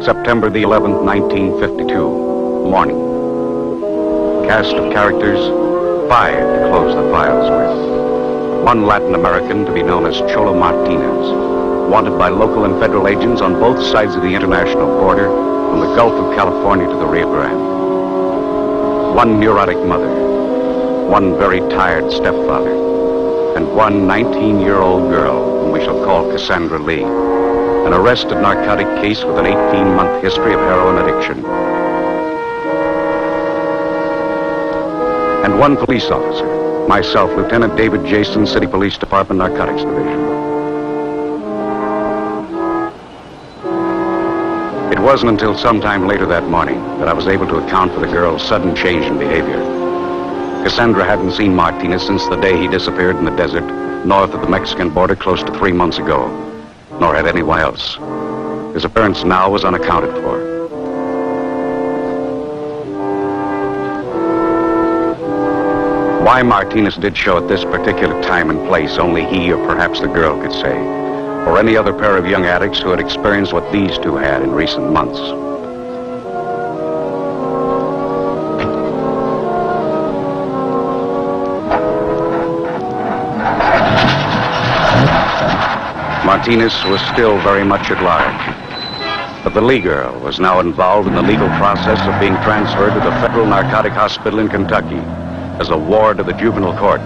September the 11th, 1952, morning. Cast of characters, 5 to close the files with. One Latin American to be known as Cholo Martinez, wanted by local and federal agents on both sides of the international border, from the Gulf of California to the Rio Grande. One neurotic mother, one very tired stepfather, and one 19-year-old girl whom we shall call Cassandra Lee. An arrested narcotic case with an 18-month history of heroin addiction. And one police officer, myself, Lieutenant David Jason, City Police Department Narcotics Division. It wasn't until sometime later that morning that I was able to account for the girl's sudden change in behavior. Cassandra hadn't seen Martinez since the day he disappeared in the desert north of the Mexican border close to 3 months ago, nor had anyone else. His appearance now was unaccounted for. Why Martinez did show at this particular time and place, only he or perhaps the girl could say, or any other pair of young addicts who had experienced what these two had in recent months. Martinez was still very much at large, but the Lee girl was now involved in the legal process of being transferred to the Federal Narcotic Hospital in Kentucky as a ward of the juvenile court.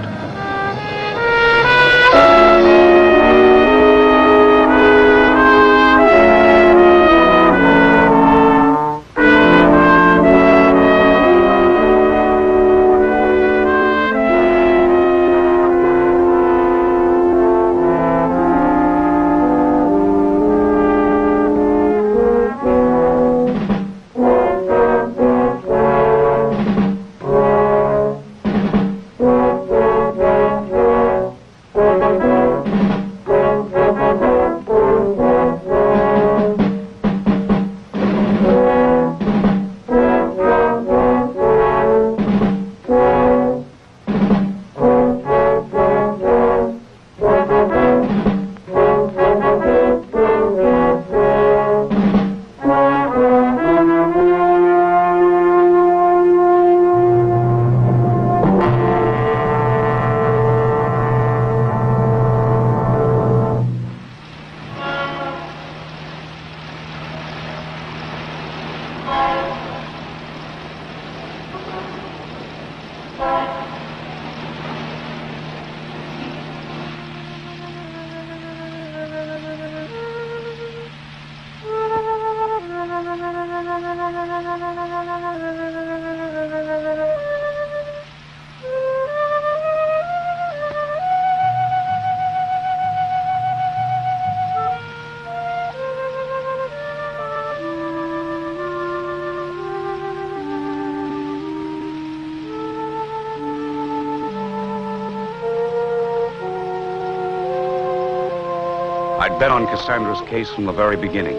I'd bet on Cassandra's case from the very beginning.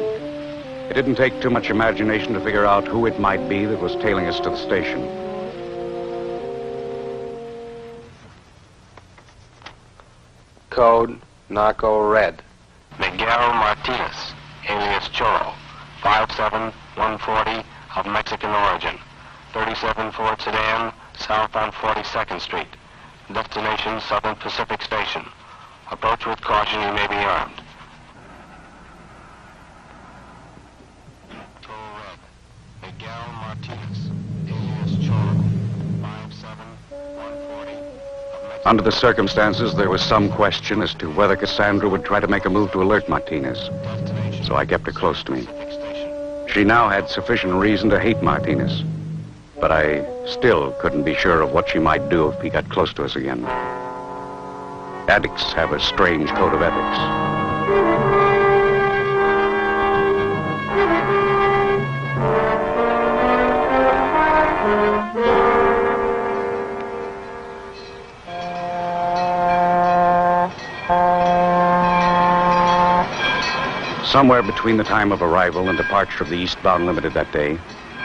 It didn't take too much imagination to figure out who it might be that was tailing us to the station. Code Narco Red. Miguel Martinez, alias Choro, 57140, of Mexican origin, 37 Ford sedan, south on 42nd Street. Destination Southern Pacific Station. Approach with caution, you may be armed. Miguel Martinez, alias Choro, 57140. Under the circumstances, there was some question as to whether Cassandra would try to make a move to alert Martinez, so I kept her close to me. She now had sufficient reason to hate Martinez, but I still couldn't be sure of what she might do if he got close to us again. Addicts have a strange code of ethics. Somewhere between the time of arrival and departure of the Eastbound Limited that day,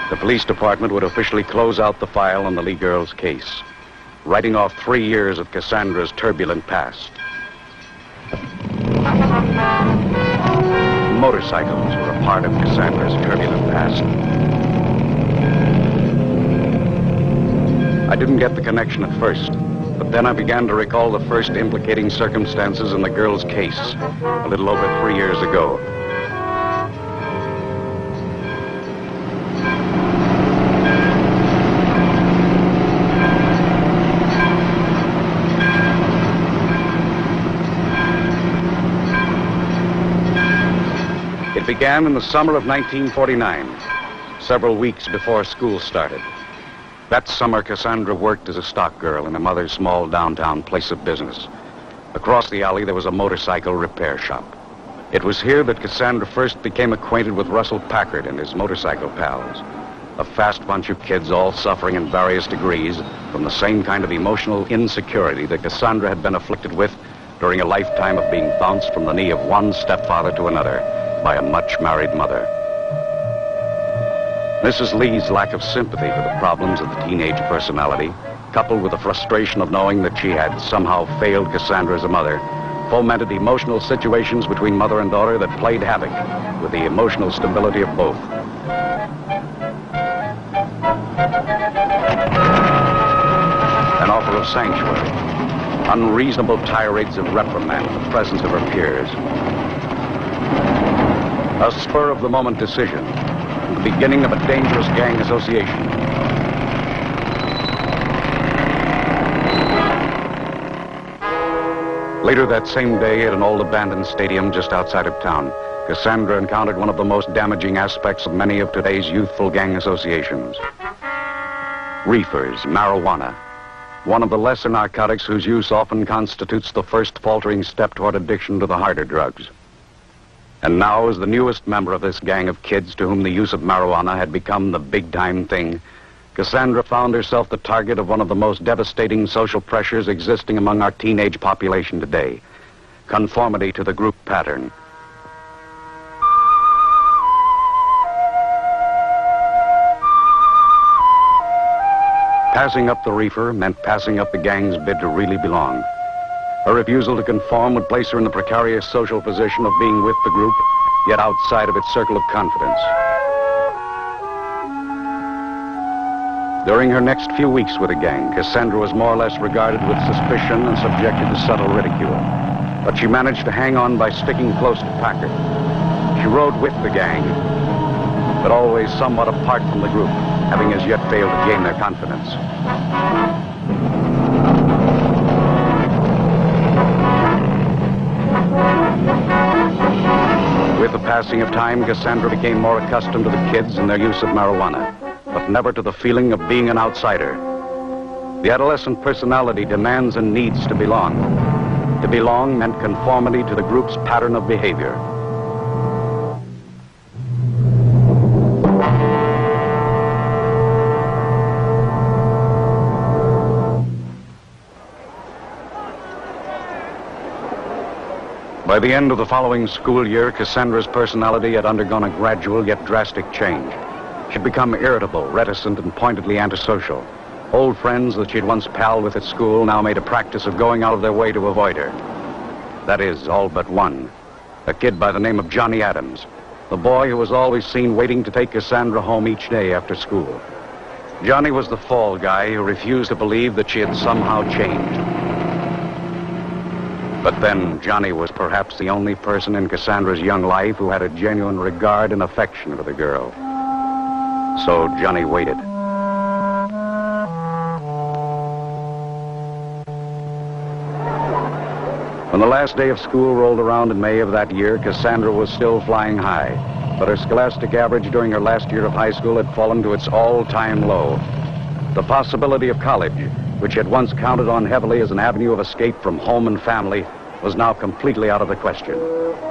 the police department would officially close out the file on the Lee girl's case, writing off 3 years of Cassandra's turbulent past. Motorcycles were a part of Cassandra's turbulent past. I didn't get the connection at first, but then I began to recall the first implicating circumstances in the girl's case, a little over 3 years ago. It began in the summer of 1949, several weeks before school started. That summer, Cassandra worked as a stock girl in a mother's small downtown place of business. Across the alley, there was a motorcycle repair shop. It was here that Cassandra first became acquainted with Russell Packard and his motorcycle pals, a fast bunch of kids all suffering in various degrees from the same kind of emotional insecurity that Cassandra had been afflicted with during a lifetime of being bounced from the knee of one stepfather to another by a much-married mother. Mrs. Lee's lack of sympathy for the problems of the teenage personality, coupled with the frustration of knowing that she had somehow failed Cassandra as a mother, fomented emotional situations between mother and daughter that played havoc with the emotional stability of both. An offer of sanctuary, unreasonable tirades of reprimand in the presence of her peers, a spur-of-the-moment decision, the beginning of a dangerous gang association. Later that same day, at an old abandoned stadium just outside of town, Cassandra encountered one of the most damaging aspects of many of today's youthful gang associations. Reefers, marijuana, one of the lesser narcotics whose use often constitutes the first faltering step toward addiction to the harder drugs. And now, as the newest member of this gang of kids to whom the use of marijuana had become the big-time thing, Cassandra found herself the target of one of the most devastating social pressures existing among our teenage population today: conformity to the group pattern. Passing up the reefer meant passing up the gang's bid to really belong. Her refusal to conform would place her in the precarious social position of being with the group, yet outside of its circle of confidence. During her next few weeks with the gang, Cassandra was more or less regarded with suspicion and subjected to subtle ridicule. But she managed to hang on by sticking close to Packard. She rode with the gang, but always somewhat apart from the group, having as yet failed to gain their confidence. With the passing of time, Cassandra became more accustomed to the kids and their use of marijuana, but never to the feeling of being an outsider. The adolescent personality demands and needs to belong. To belong meant conformity to the group's pattern of behavior. By the end of the following school year, Cassandra's personality had undergone a gradual yet drastic change. She'd become irritable, reticent, and pointedly antisocial. Old friends that she'd once palled with at school now made a practice of going out of their way to avoid her. That is, all but one, a kid by the name of Johnny Adams, the boy who was always seen waiting to take Cassandra home each day after school. Johnny was the fall guy who refused to believe that she had somehow changed. But then, Johnny was perhaps the only person in Cassandra's young life who had a genuine regard and affection for the girl. So Johnny waited. When the last day of school rolled around in May of that year, Cassandra was still flying high, but her scholastic average during her last year of high school had fallen to its all-time low. The possibility of college, which had once counted on heavily as an avenue of escape from home and family, was now completely out of the question.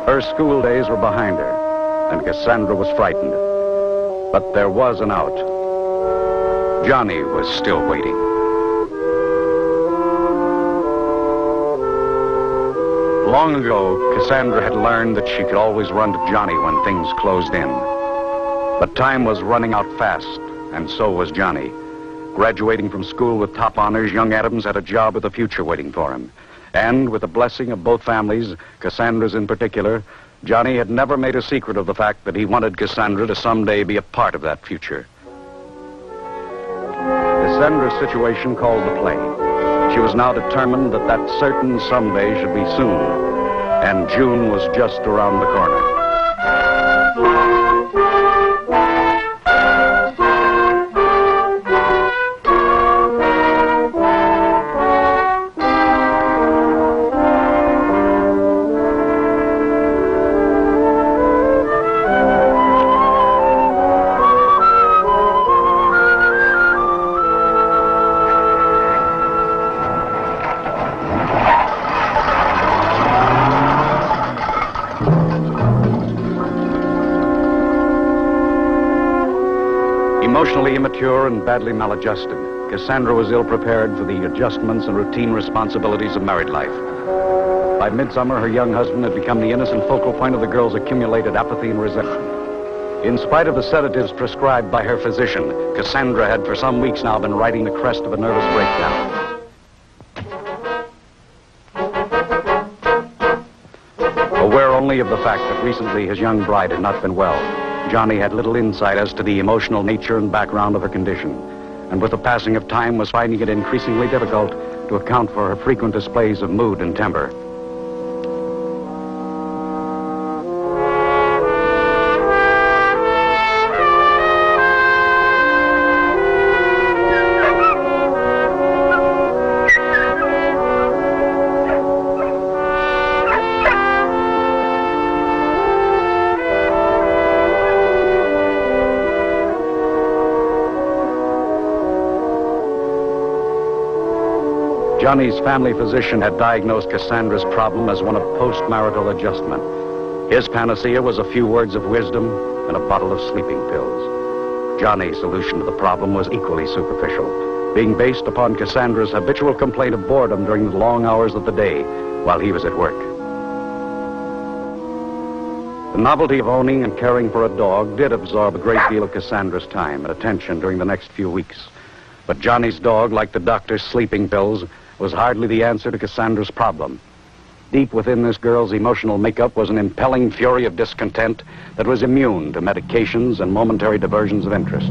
Her school days were behind her, and Cassandra was frightened. But there was an out. Johnny was still waiting. Long ago, Cassandra had learned that she could always run to Johnny when things closed in. But time was running out fast, and so was Johnny. Graduating from school with top honors, young Adams had a job with a future waiting for him. And with the blessing of both families, Cassandra's in particular, Johnny had never made a secret of the fact that he wanted Cassandra to someday be a part of that future. Cassandra's situation called the play. She was now determined that that certain someday should be soon, and June was just around the corner. Emotionally immature and badly maladjusted, Cassandra was ill-prepared for the adjustments and routine responsibilities of married life. By midsummer, her young husband had become the innocent focal point of the girl's accumulated apathy and resentment. In spite of the sedatives prescribed by her physician, Cassandra had for some weeks now been riding the crest of a nervous breakdown. Aware only of the fact that recently his young bride had not been well, Johnny had little insight as to the emotional nature and background of her condition, and with the passing of time was finding it increasingly difficult to account for her frequent displays of mood and temper. Johnny's family physician had diagnosed Cassandra's problem as one of post-marital adjustment. His panacea was a few words of wisdom and a bottle of sleeping pills. Johnny's solution to the problem was equally superficial, being based upon Cassandra's habitual complaint of boredom during the long hours of the day while he was at work. The novelty of owning and caring for a dog did absorb a great deal of Cassandra's time and attention during the next few weeks. But Johnny's dog, like the doctor's sleeping pills, was hardly the answer to Cassandra's problem. Deep within this girl's emotional makeup was an impelling fury of discontent that was immune to medications and momentary diversions of interest.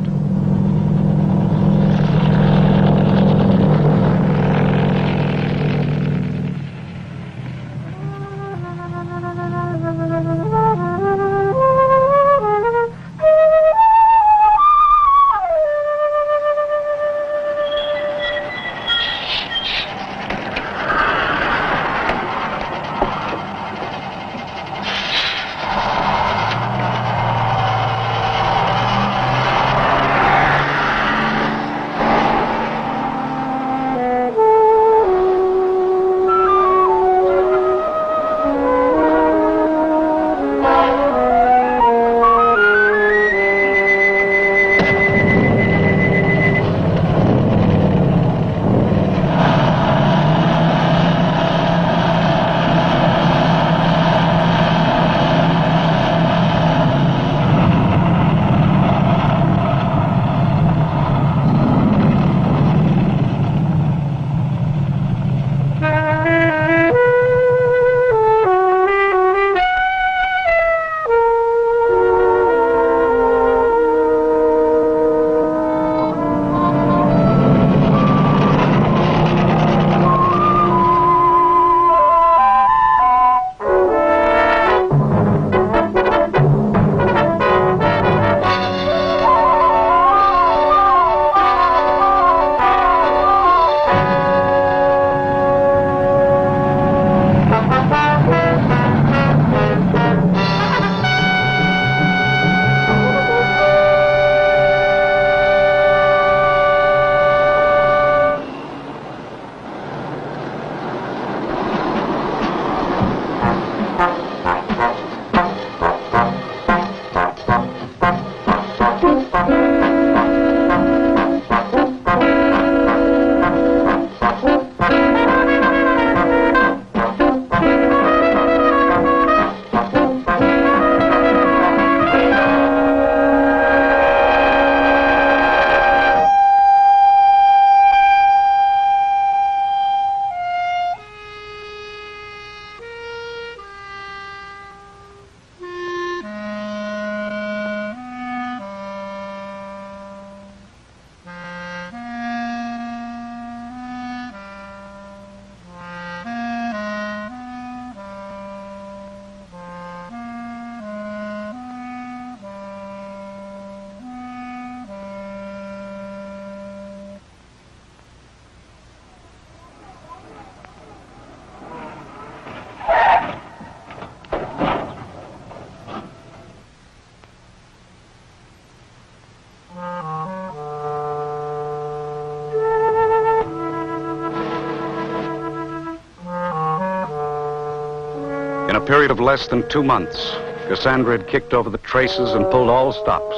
period of less than 2 months, Cassandra had kicked over the traces and pulled all stops.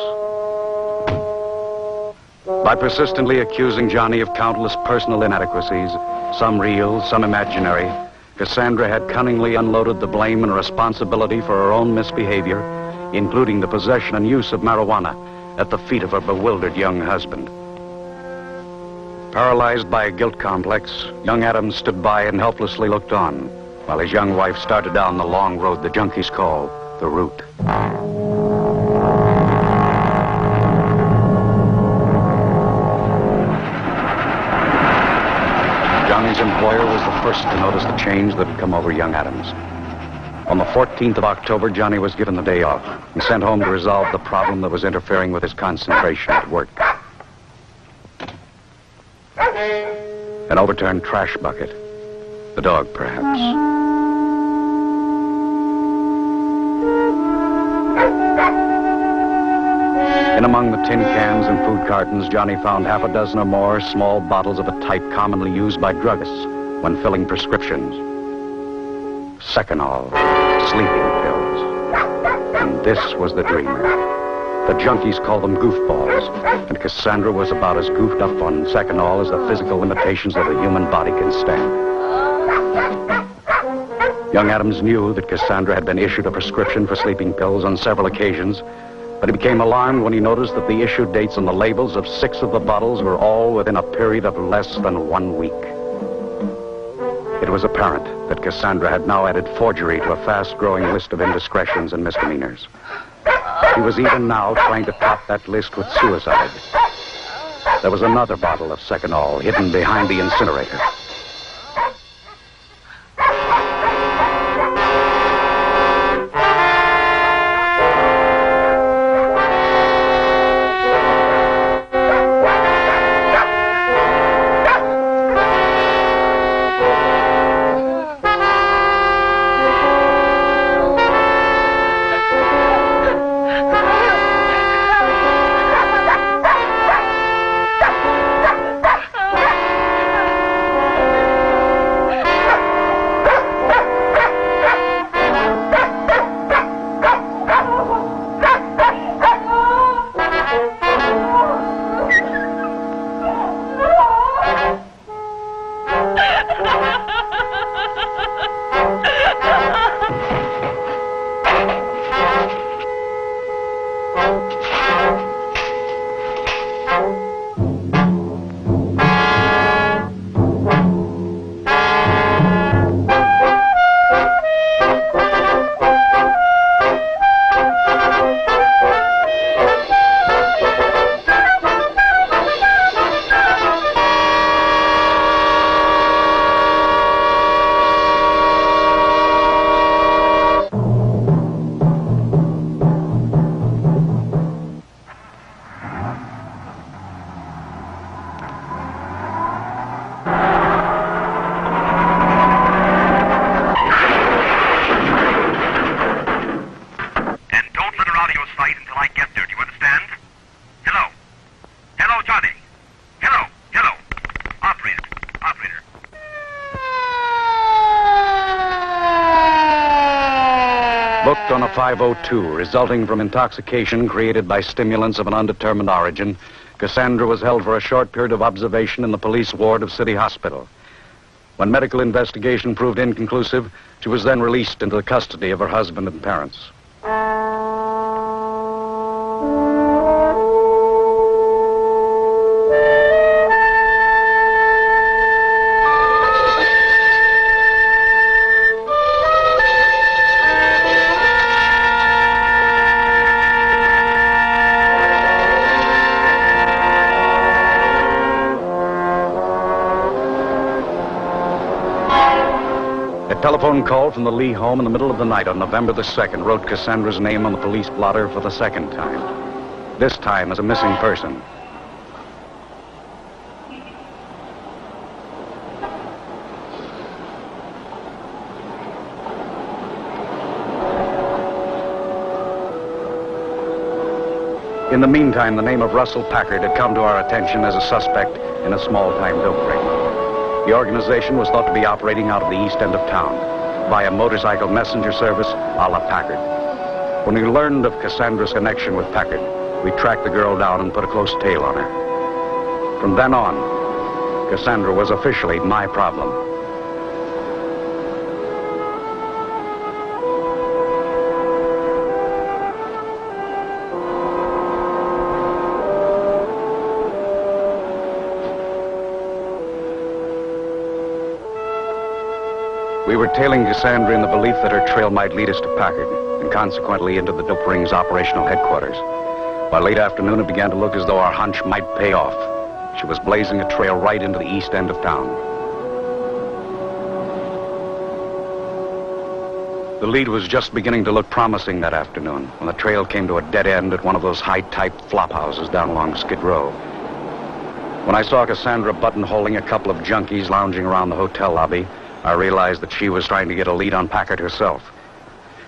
By persistently accusing Johnny of countless personal inadequacies, some real, some imaginary, Cassandra had cunningly unloaded the blame and responsibility for her own misbehavior, including the possession and use of marijuana, at the feet of her bewildered young husband. Paralyzed by a guilt complex, young Adams stood by and helplessly looked on, while his young wife started down the long road the junkies call the Route. Johnny's employer was the first to notice the change that had come over young Adams. On the 14th of October, Johnny was given the day off and sent home to resolve the problem that was interfering with his concentration at work. An overturned trash bucket. The dog, perhaps. In among the tin cans and food cartons, Johnny found half a dozen or more small bottles of a type commonly used by druggists when filling prescriptions. Seconal, sleeping pills. And this was the dreamer. The junkies called them goofballs, and Cassandra was about as goofed up on Seconal as the physical limitations of the human body can stand. Young Adams knew that Cassandra had been issued a prescription for sleeping pills on several occasions, but he became alarmed when he noticed that the issue dates on the labels of 6 of the bottles were all within a period of less than 1 week. It was apparent that Cassandra had now added forgery to a fast-growing list of indiscretions and misdemeanors. She was even now trying to top that list with suicide. There was another bottle of Seconal hidden behind the incinerator. Booked on a 502, resulting from intoxication created by stimulants of an undetermined origin, Cassandra was held for a short period of observation in the police ward of City Hospital. When medical investigation proved inconclusive, she was then released into the custody of her husband and parents. A telephone call from the Lee home in the middle of the night on November the 2nd wrote Cassandra's name on the police blotter for the second time. This time as a missing person. In the meantime, the name of Russell Packard had come to our attention as a suspect in a small-time dope ring. The organization was thought to be operating out of the east end of town, via motorcycle messenger service a la Packard. When we learned of Cassandra's connection with Packard, we tracked the girl down and put a close tail on her. From then on, Cassandra was officially my problem. We were tailing Cassandra in the belief that her trail might lead us to Packard, and consequently into the dope ring's operational headquarters. By late afternoon, it began to look as though our hunch might pay off. She was blazing a trail right into the east end of town. The lead was just beginning to look promising that afternoon when the trail came to a dead end at one of those high-type flop houses down along Skid Row. When I saw Cassandra buttonholing a couple of junkies lounging around the hotel lobby, I realized that she was trying to get a lead on Packard herself.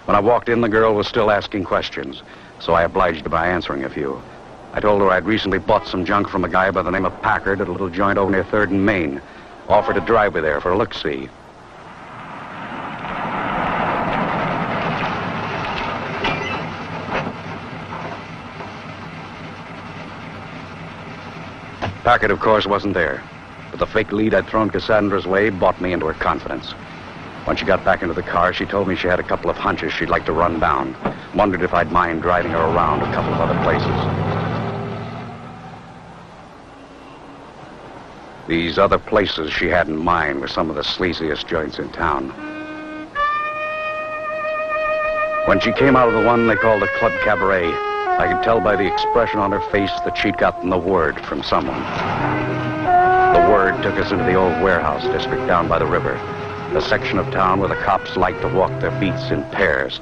When I walked in, the girl was still asking questions, so I obliged her by answering a few. I told her I'd recently bought some junk from a guy by the name of Packard at a little joint over near 3rd and Main. Offered to drive me there for a look-see. Packard, of course, wasn't there. But the fake lead I'd thrown Cassandra's way bought me into her confidence. When she got back into the car, she told me she had a couple of hunches she'd like to run down. Wondered if I'd mind driving her around a couple of other places. These other places she had in mind were some of the sleaziest joints in town. When she came out of the one they called the Club Cabaret, I could tell by the expression on her face that she'd gotten the word from someone. The word took us into the old warehouse district down by the river, a section of town where the cops like to walk their beats in pairs.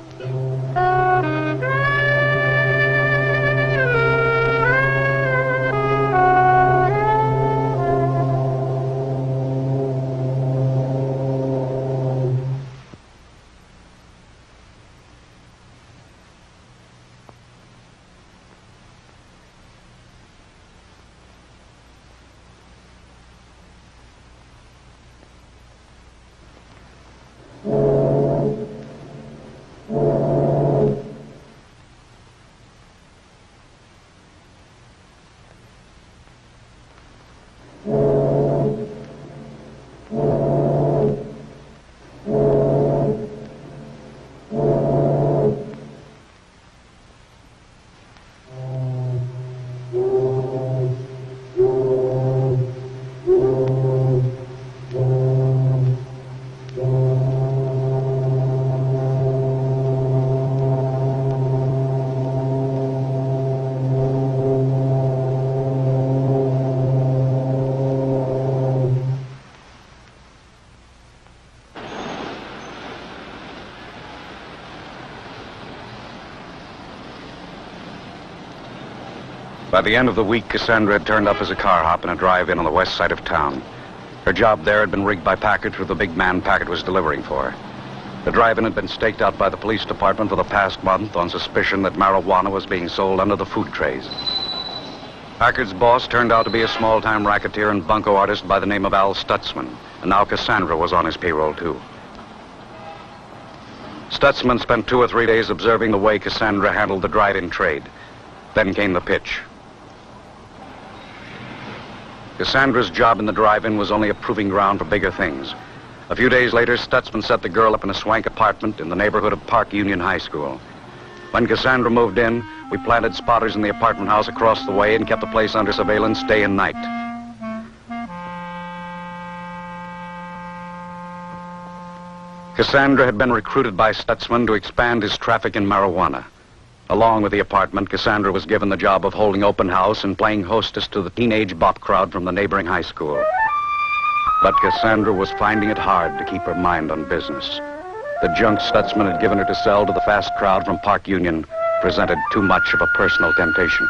By the end of the week, Cassandra had turned up as a car hop in a drive-in on the west side of town. Her job there had been rigged by Packard for the big man Packard was delivering for. The drive-in had been staked out by the police department for the past month on suspicion that marijuana was being sold under the food trays. Packard's boss turned out to be a small-time racketeer and bunco artist by the name of Al Stutzman, and now Cassandra was on his payroll, too. Stutzman spent 2 or 3 days observing the way Cassandra handled the drive-in trade. Then came the pitch. Cassandra's job in the drive-in was only a proving ground for bigger things. A few days later, Stutzman set the girl up in a swank apartment in the neighborhood of Park Union High School. When Cassandra moved in, we planted spotters in the apartment house across the way and kept the place under surveillance day and night. Cassandra had been recruited by Stutzman to expand his traffic in marijuana. Along with the apartment, Cassandra was given the job of holding open house and playing hostess to the teenage bop crowd from the neighboring high school. But Cassandra was finding it hard to keep her mind on business. The junk Stutzman had given her to sell to the fast crowd from Park Union presented too much of a personal temptation.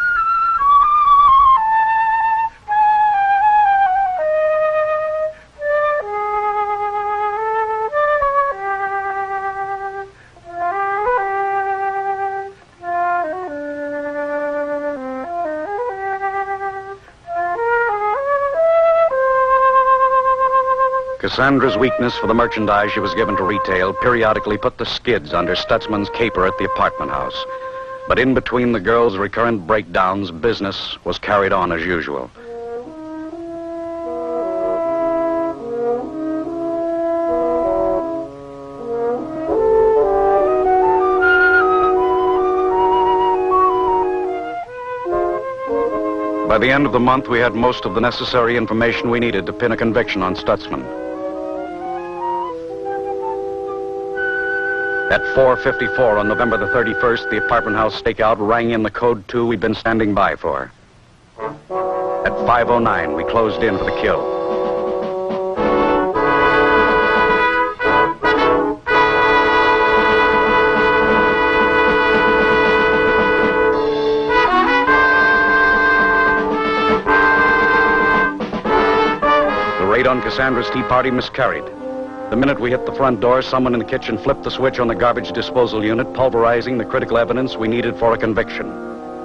Cassandra's weakness for the merchandise she was given to retail periodically put the skids under Stutzman's caper at the apartment house. But in between the girl's recurrent breakdowns, business was carried on as usual. By the end of the month, we had most of the necessary information we needed to pin a conviction on Stutzman. At 4:54 on November the 31st, the apartment house stakeout rang in the code 2 we'd been standing by for. At 5:09, we closed in for the kill. The raid on Cassandra's tea party miscarried. The minute we hit the front door, someone in the kitchen flipped the switch on the garbage disposal unit, pulverizing the critical evidence we needed for a conviction.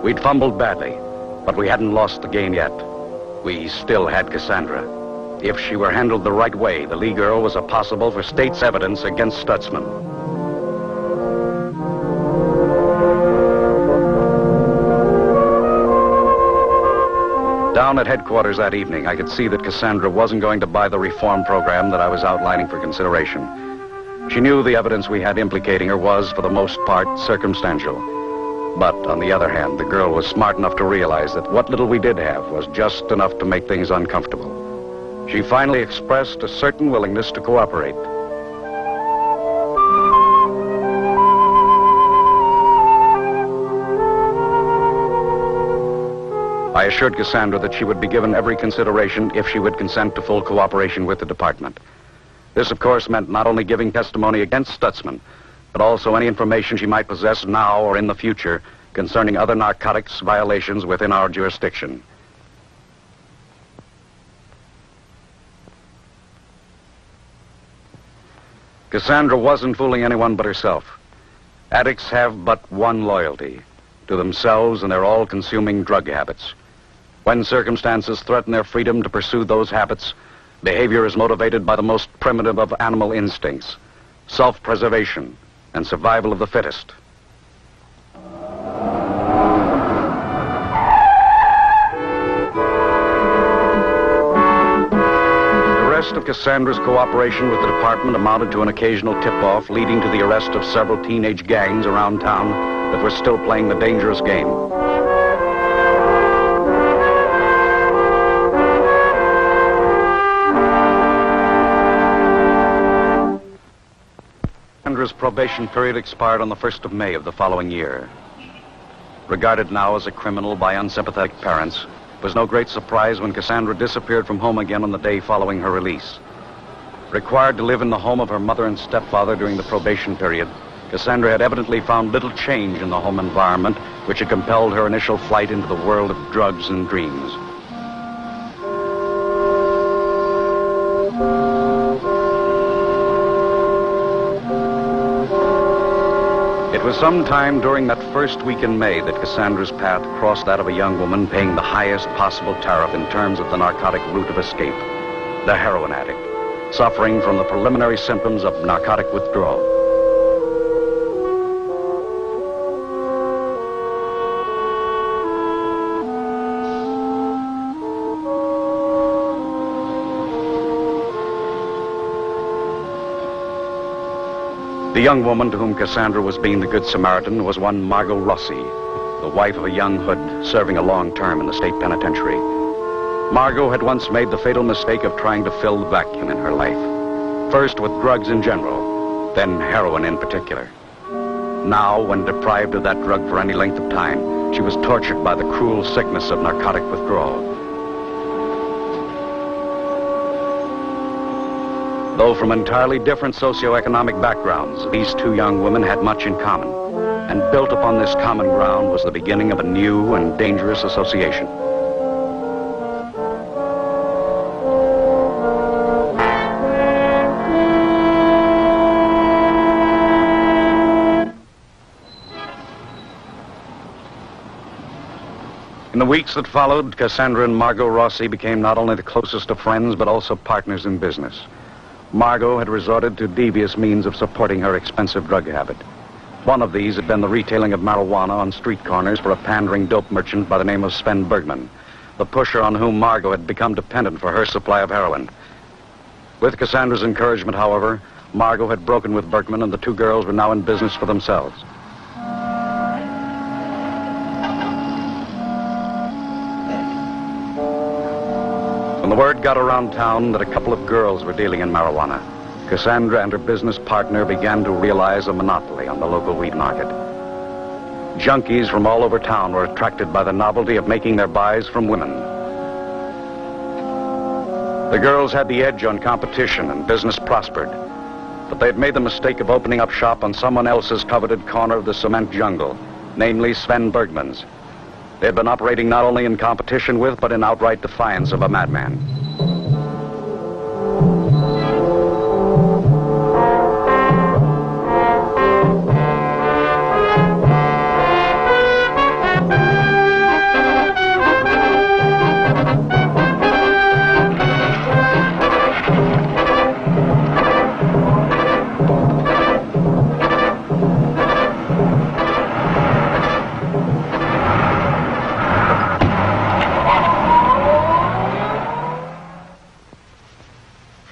We'd fumbled badly, but we hadn't lost the game yet. We still had Cassandra. If she were handled the right way, the Lee girl was a possible for state's evidence against Stutzman. Down at headquarters that evening, I could see that Cassandra wasn't going to buy the reform program that I was outlining for consideration. She knew the evidence we had implicating her was, for the most part, circumstantial. But, on the other hand, the girl was smart enough to realize that what little we did have was just enough to make things uncomfortable. She finally expressed a certain willingness to cooperate. I assured Cassandra that she would be given every consideration if she would consent to full cooperation with the department. This, of course, meant not only giving testimony against Stutzman, but also any information she might possess now or in the future concerning other narcotics violations within our jurisdiction. Cassandra wasn't fooling anyone but herself. Addicts have but one loyalty, to themselves and their all-consuming drug habits. When circumstances threaten their freedom to pursue those habits, behavior is motivated by the most primitive of animal instincts, self-preservation and survival of the fittest. The rest of Cassandra's cooperation with the department amounted to an occasional tip-off leading to the arrest of several teenage gangs around town that were still playing the dangerous game. Cassandra's probation period expired on the 1st of May of the following year. Regarded now as a criminal by unsympathetic parents, it was no great surprise when Cassandra disappeared from home again on the day following her release. Required to live in the home of her mother and stepfather during the probation period, Cassandra had evidently found little change in the home environment which had compelled her initial flight into the world of drugs and dreams. It was sometime during that first week in May that Cassandra's path crossed that of a young woman paying the highest possible tariff in terms of the narcotic route of escape, the heroin addict, suffering from the preliminary symptoms of narcotic withdrawal. The young woman to whom Cassandra was being the Good Samaritan was one Margot Rossi, the wife of a young hood serving a long term in the state penitentiary. Margot had once made the fatal mistake of trying to fill the vacuum in her life. First with drugs in general, then heroin in particular. Now, when deprived of that drug for any length of time, she was tortured by the cruel sickness of narcotic withdrawal. Though from entirely different socioeconomic backgrounds, these two young women had much in common. And built upon this common ground was the beginning of a new and dangerous association. In the weeks that followed, Cassandra and Margot Rossi became not only the closest of friends, but also partners in business. Margot had resorted to devious means of supporting her expensive drug habit. One of these had been the retailing of marijuana on street corners for a pandering dope merchant by the name of Sven Bergman, the pusher on whom Margot had become dependent for her supply of heroin. With Cassandra's encouragement, however, Margot had broken with Bergman, and the two girls were now in business for themselves. When the word got around town that a couple of girls were dealing in marijuana, Cassandra and her business partner began to realize a monopoly on the local weed market. Junkies from all over town were attracted by the novelty of making their buys from women. The girls had the edge on competition, and business prospered. But they'd made the mistake of opening up shop on someone else's coveted corner of the cement jungle, namely Sven Bergman's. They had been operating not only in competition with, but in outright defiance of a madman.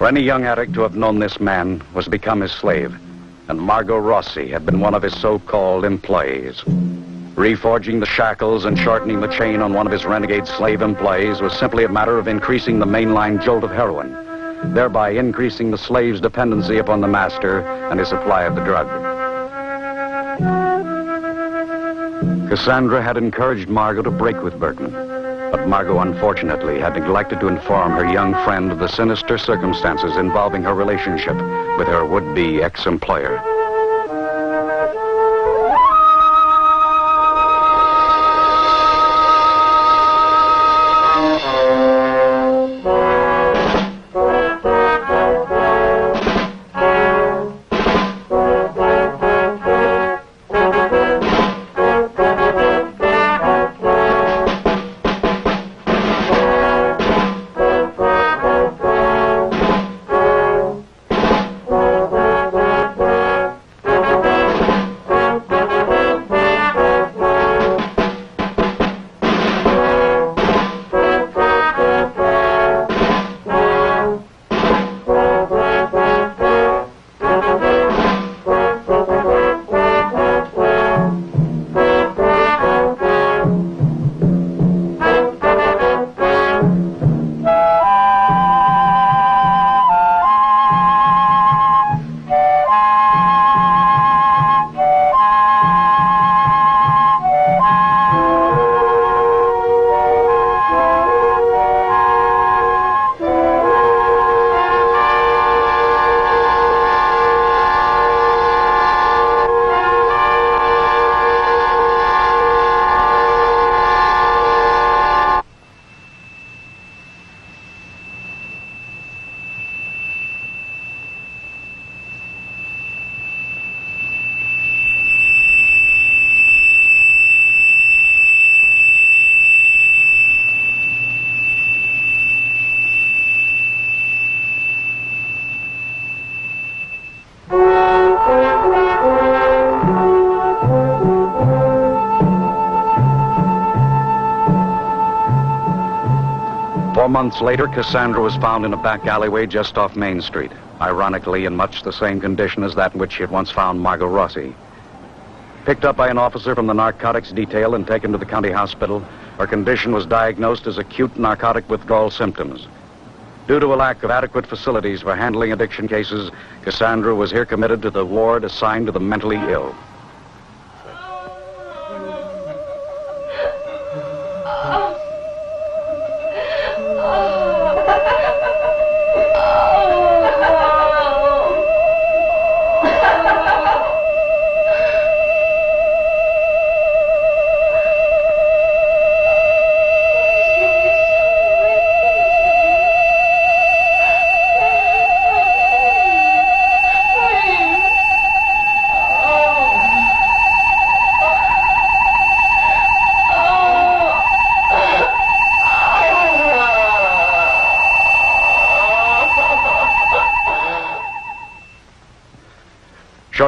For any young addict to have known this man was to become his slave, and Margot Rossi had been one of his so-called employees. Reforging the shackles and shortening the chain on one of his renegade slave employees was simply a matter of increasing the mainline jolt of heroin, thereby increasing the slave's dependency upon the master and his supply of the drug. Cassandra had encouraged Margot to break with Bergman, but Margot, unfortunately, had neglected to inform her young friend of the sinister circumstances involving her relationship with her would-be ex-employer. Months later, Cassandra was found in a back alleyway just off Main Street, ironically in much the same condition as that in which she had once found Margot Rossi. Picked up by an officer from the narcotics detail and taken to the county hospital, her condition was diagnosed as acute narcotic withdrawal symptoms. Due to a lack of adequate facilities for handling addiction cases, Cassandra was here committed to the ward assigned to the mentally ill. Oh!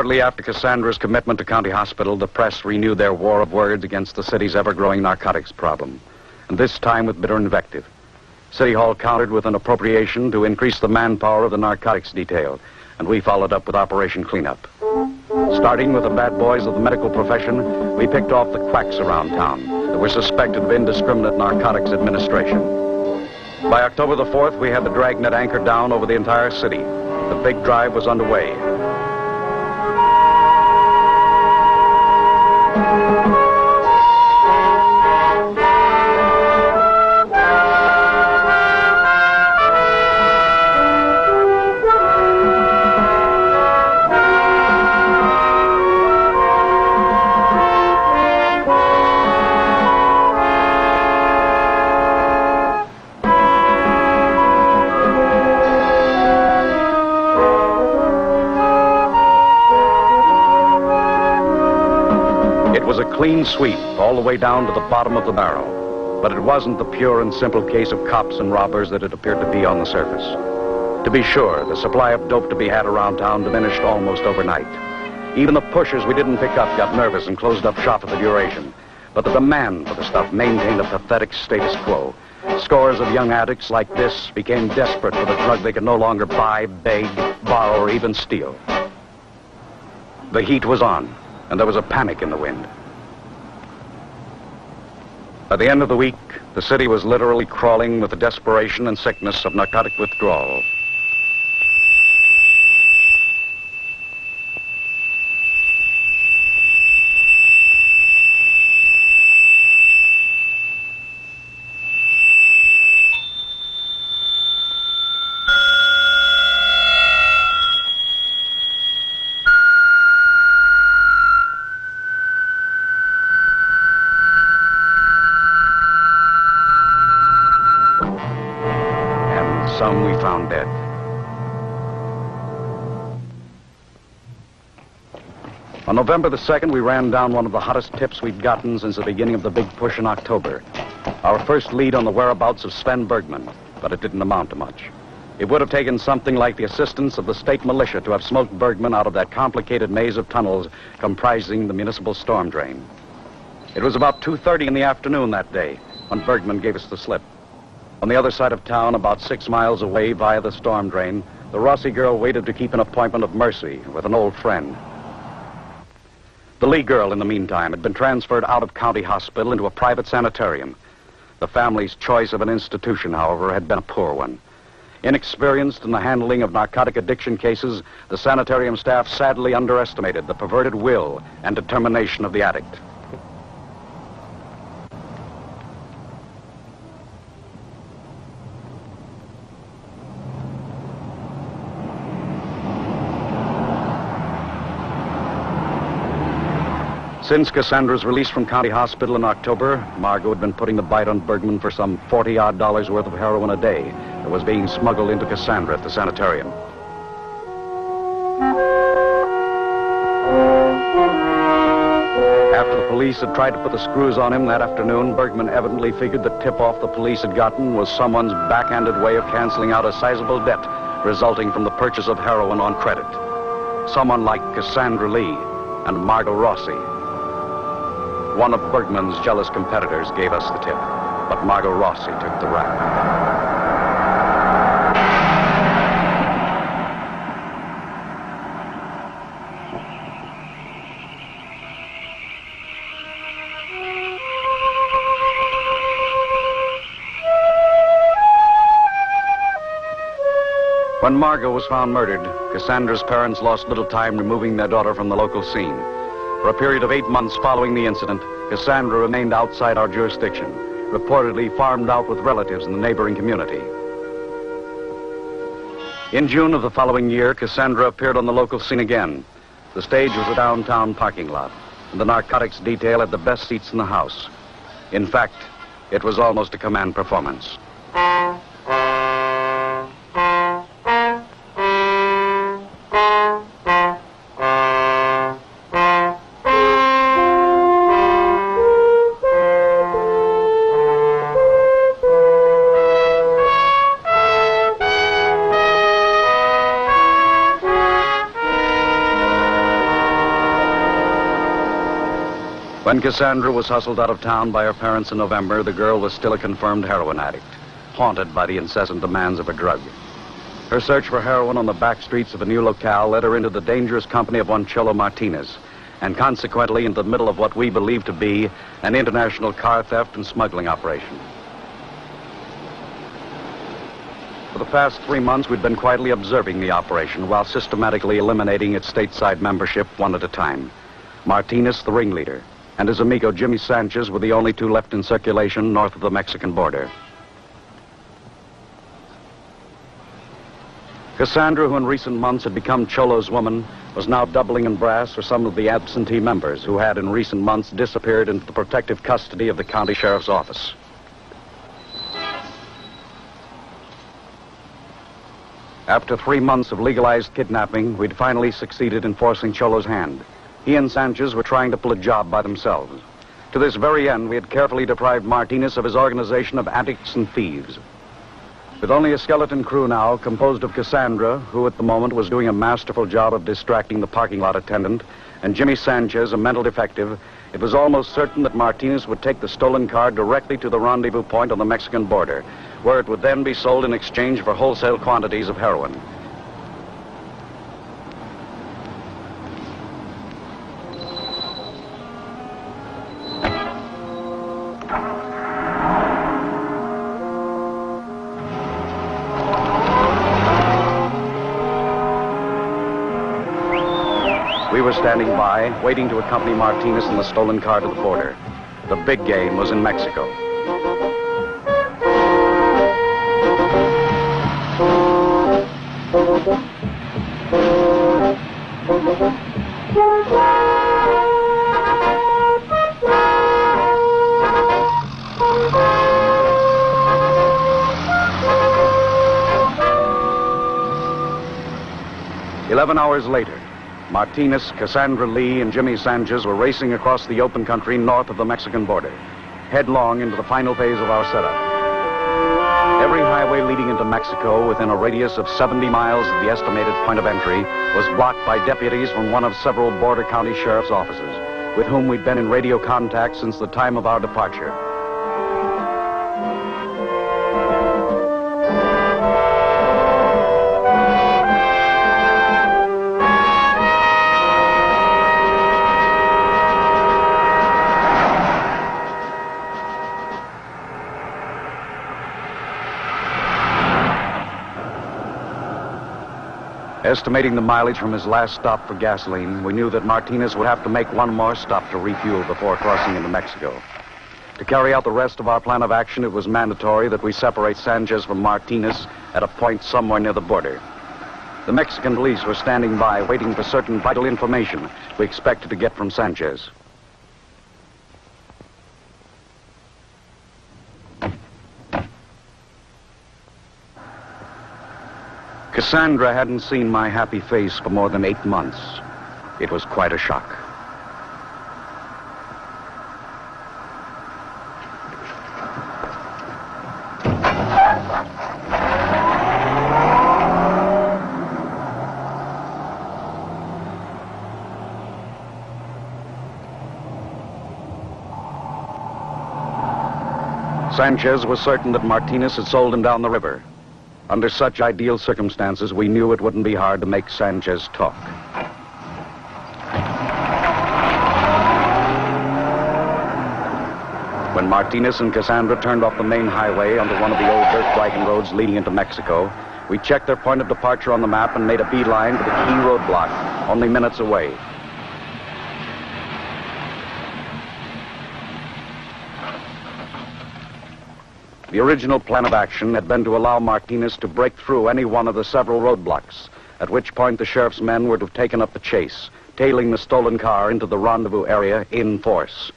Shortly after Cassandra's commitment to County Hospital, the press renewed their war of words against the city's ever-growing narcotics problem, and this time with bitter invective. City Hall countered with an appropriation to increase the manpower of the narcotics detail, and we followed up with Operation Cleanup. Starting with the bad boys of the medical profession, we picked off the quacks around town that were suspected of indiscriminate narcotics administration. By October the 4th, we had the dragnet anchored down over the entire city. The big drive was underway. Clean sweep all the way down to the bottom of the barrel. But it wasn't the pure and simple case of cops and robbers that it appeared to be on the surface. To be sure, the supply of dope to be had around town diminished almost overnight. Even the pushers we didn't pick up got nervous and closed up shop for the duration. But the demand for the stuff maintained a pathetic status quo. Scores of young addicts like this became desperate for the drug they could no longer buy, beg, borrow, or even steal. The heat was on, and there was a panic in the wind. By the end of the week, the city was literally crawling with the desperation and sickness of narcotic withdrawal. Some we found dead. On November the 2nd, we ran down one of the hottest tips we'd gotten since the beginning of the big push in October. Our first lead on the whereabouts of Sven Bergman, but it didn't amount to much. It would have taken something like the assistance of the state militia to have smoked Bergman out of that complicated maze of tunnels comprising the municipal storm drain. It was about 2:30 in the afternoon that day when Bergman gave us the slip. On the other side of town, about 6 miles away via the storm drain, the Rossi girl waited to keep an appointment of mercy with an old friend. The Lee girl, in the meantime, had been transferred out of County Hospital into a private sanitarium. The family's choice of an institution, however, had been a poor one. Inexperienced in the handling of narcotic addiction cases, the sanitarium staff sadly underestimated the perverted will and determination of the addict. Since Cassandra's release from County Hospital in October, Margot had been putting the bite on Bergman for some $40-odd worth of heroin a day that was being smuggled into Cassandra at the sanitarium. After the police had tried to put the screws on him that afternoon, Bergman evidently figured the tip-off the police had gotten was someone's backhanded way of canceling out a sizable debt resulting from the purchase of heroin on credit. Someone like Cassandra Lee and Margot Rossi. One of Bergman's jealous competitors gave us the tip, but Margot Rossi took the rap. When Margot was found murdered, Cassandra's parents lost little time removing their daughter from the local scene. For a period of 8 months following the incident, Cassandra remained outside our jurisdiction, reportedly farmed out with relatives in the neighboring community. In June of the following year, Cassandra appeared on the local scene again. The stage was a downtown parking lot, and the narcotics detail had the best seats in the house. In fact, it was almost a command performance. When Cassandra was hustled out of town by her parents in November, the girl was still a confirmed heroin addict, haunted by the incessant demands of her drug. Her search for heroin on the back streets of a new locale led her into the dangerous company of one Cholo Martinez, and consequently into the middle of what we believe to be an international car theft and smuggling operation. For the past 3 months, we'd been quietly observing the operation while systematically eliminating its stateside membership one at a time. Martinez, the ringleader, and his amigo Jimmy Sanchez were the only two left in circulation north of the Mexican border. Cassandra, who in recent months had become Cholo's woman, was now doubling in brass for some of the absentee members who had in recent months disappeared into the protective custody of the county sheriff's office. After 3 months of legalized kidnapping, we'd finally succeeded in forcing Cholo's hand. He and Sanchez were trying to pull a job by themselves. To this very end, we had carefully deprived Martinez of his organization of addicts and thieves. With only a skeleton crew now, composed of Cassandra, who at the moment was doing a masterful job of distracting the parking lot attendant, and Jimmy Sanchez, a mental detective, it was almost certain that Martinez would take the stolen car directly to the rendezvous point on the Mexican border, where it would then be sold in exchange for wholesale quantities of heroin. We were standing by, waiting to accompany Martinez in the stolen car to the border. The big game was in Mexico. "11 hours later, Martinez, Cassandra Lee, and Jimmy Sanchez were racing across the open country north of the Mexican border, headlong into the final phase of our setup. Every highway leading into Mexico within a radius of 70 miles of the estimated point of entry was blocked by deputies from one of several border county sheriff's offices, with whom we'd been in radio contact since the time of our departure. Estimating the mileage from his last stop for gasoline, we knew that Martinez would have to make one more stop to refuel before crossing into Mexico. To carry out the rest of our plan of action, it was mandatory that we separate Sanchez from Martinez at a point somewhere near the border. The Mexican police were standing by, waiting for certain vital information we expected to get from Sanchez. Cassandra hadn't seen my happy face for more than 8 months. It was quite a shock. Sanchez was certain that Martinez had sold him down the river. Under such ideal circumstances, we knew it wouldn't be hard to make Sanchez talk. When Martinez and Cassandra turned off the main highway onto one of the old dirt wagon roads leading into Mexico, we checked their point of departure on the map and made a beeline to the key roadblock, only minutes away. The original plan of action had been to allow Martinez to break through any one of the several roadblocks, at which point the sheriff's men were to have taken up the chase, tailing the stolen car into the rendezvous area in force.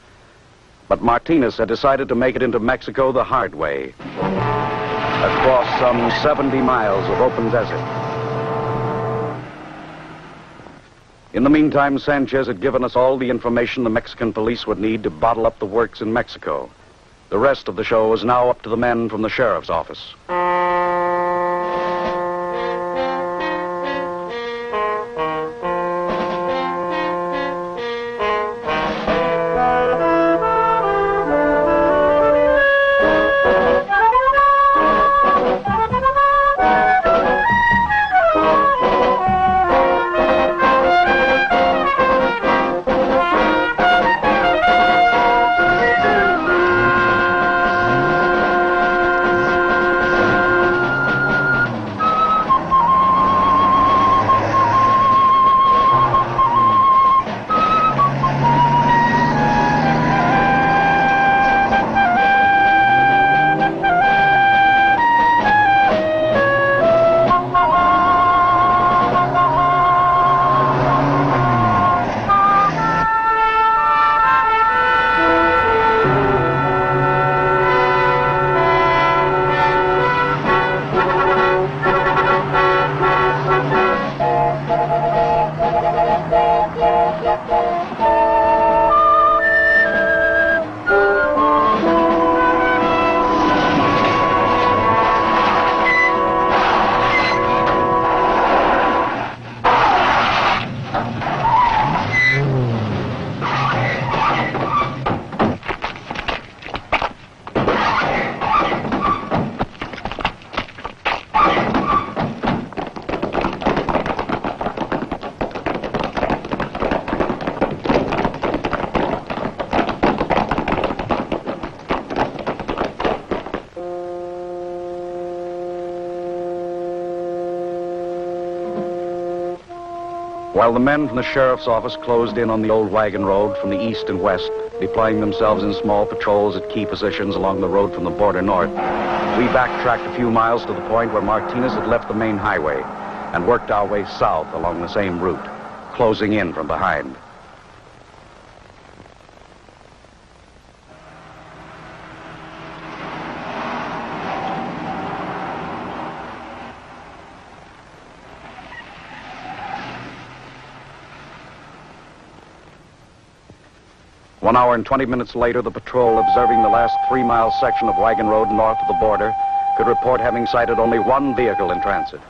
But Martinez had decided to make it into Mexico the hard way, across some 70 miles of open desert. In the meantime, Sanchez had given us all the information the Mexican police would need to bottle up the works in Mexico. The rest of the show was now up to the men from the sheriff's office. While the men from the sheriff's office closed in on the old wagon road from the east and west, deploying themselves in small patrols at key positions along the road from the border north, we backtracked a few miles to the point where Martinez had left the main highway and worked our way south along the same route, closing in from behind. One hour and 20 minutes later, the patrol, observing the last 3-mile section of wagon road north of the border, could report having sighted only one vehicle in transit.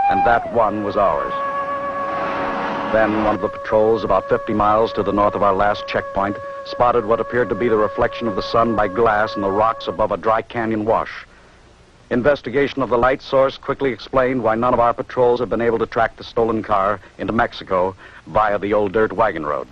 And that one was ours. Then one of the patrols, about 50 miles to the north of our last checkpoint, spotted what appeared to be the reflection of the sun by glass in the rocks above a dry canyon wash. Investigation of the light source quickly explained why none of our patrols had been able to track the stolen car into Mexico via the old dirt wagon road.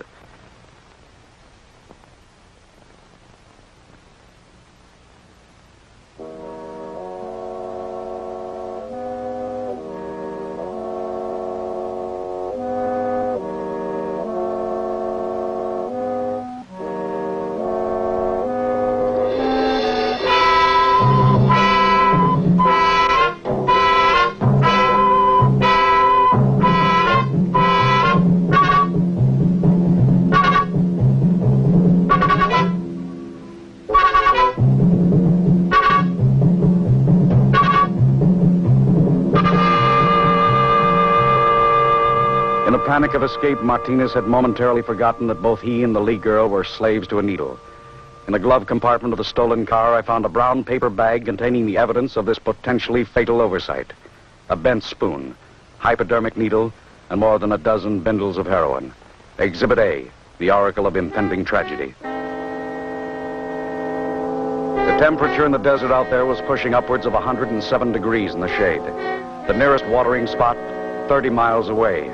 In a panic of escape, Martinez had momentarily forgotten that both he and the Lee girl were slaves to a needle. In the glove compartment of the stolen car, I found a brown paper bag containing the evidence of this potentially fatal oversight. A bent spoon, hypodermic needle, and more than a dozen bindles of heroin. Exhibit A, the oracle of impending tragedy. The temperature in the desert out there was pushing upwards of 107 degrees in the shade. The nearest watering spot, 30 miles away.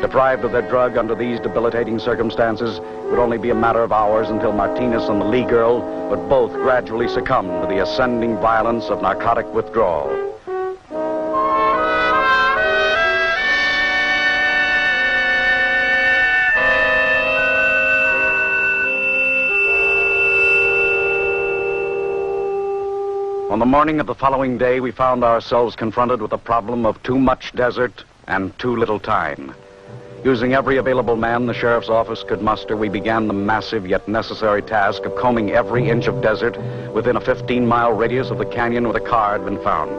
Deprived of their drug under these debilitating circumstances, it would only be a matter of hours until Martinez and the Lee girl would both gradually succumb to the ascending violence of narcotic withdrawal. On the morning of the following day, we found ourselves confronted with the problem of too much desert and too little time. Using every available man the sheriff's office could muster, we began the massive yet necessary task of combing every inch of desert within a 15-mile radius of the canyon where the car had been found.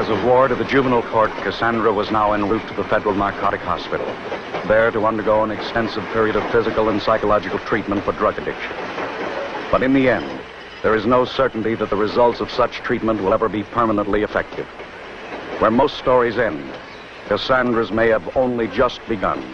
As a ward of the juvenile court, Cassandra was now en route to the Federal Narcotic Hospital, there to undergo an extensive period of physical and psychological treatment for drug addiction. But in the end, there is no certainty that the results of such treatment will ever be permanently effective. Where most stories end, Cassandra's may have only just begun.